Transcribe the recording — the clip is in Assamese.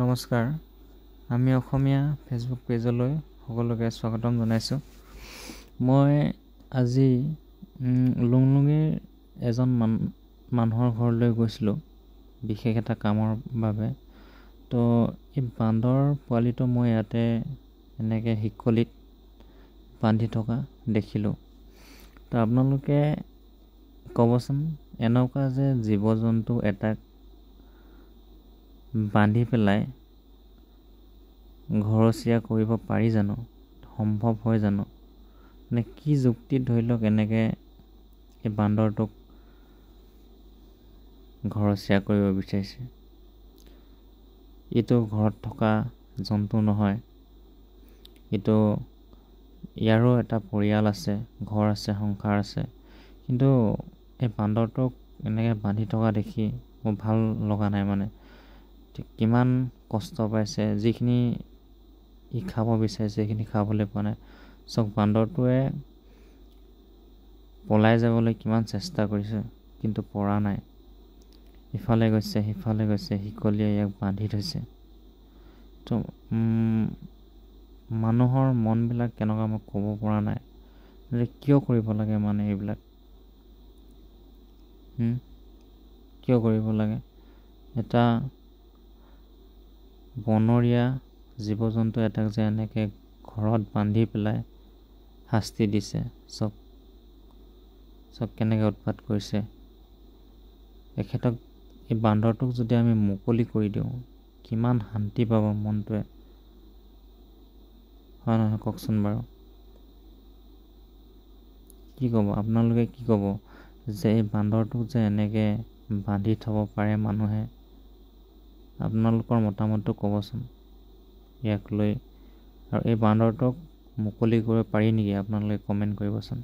নমস্কাৰ, আমি অসমীয়া ফেচবুক পেজলৈ সকলোকে স্বাগতম জনাইছোঁ। মই আজি লুংলুঙিৰ এজন মানুহৰ ঘৰলৈ গৈছিলোঁ বিশেষ এটা কামৰ বাবে। তো এই বান্দৰ পোৱালিটো মই ইয়াতে এনেকৈ শিকলিত বান্ধি থকা দেখিলোঁ। তো আপোনালোকে ক'বচোন, এনেকুৱা যে জীৱ জন্তু এটাক বান্ধি পেলাই ঘৰচীয়া কৰিব পাৰি জানো? সম্ভৱ হয় জানো? মানে কি যুক্তিত ধৰি লওক এনেকৈ এই বান্দৰটোক ঘৰচীয়া কৰিব বিচাৰিছে? এইটো ঘৰত থকা জন্তু নহয়, এইটো ইয়াৰো এটা পৰিয়াল আছে, ঘৰ আছে, সংসাৰ আছে। কিন্তু এই বান্দৰটোক এনেকৈ বান্ধি থকা দেখি মোৰ ভাল লগা নাই। মানে কিমান কষ্ট পাইছে, যিখিনি ই খাব বিচাৰিছে সেইখিনি খাবলৈ পোৱা নাই। চাওক, বান্দৰটোৱে পলাই যাবলৈ কিমান চেষ্টা কৰিছে কিন্তু পৰা নাই। ইফালে গৈছে, সিফালে গৈছে, শিকলিয়ে ইয়াক বান্ধি থৈছে। তো মানুহৰ মনবিলাক কেনেকুৱা মই ক'ব পৰা নাই। কিয় কৰিব লাগে মানে এইবিলাক? কিয় কৰিব লাগে? এটা বনৰীয়া জীৱ জন্তু এটাক যে এনেকৈ ঘৰত বান্ধি পেলাই শাস্তি দিছে। চব কেনেকৈ উৎপাত কৰিছে। এখেতক, এই বান্দৰটোক যদি আমি মুকলি কৰি দিওঁ, কিমান শান্তি পাব মনটোৱে, হয় নহয় কওকচোন বাৰু? কি ক'ব আপোনালোকে? কি ক'ব যে এই বান্দৰটোক যে এনেকৈ বান্ধি থ'ব পাৰে মানুহে? আপোনালোকৰ মতামতটো ক'বচোন ইয়াক লৈ। আৰু এই বান্দৰটোক মুকলি কৰিব পাৰি নেকি? আপোনালোকে কমেণ্ট কৰিবচোন।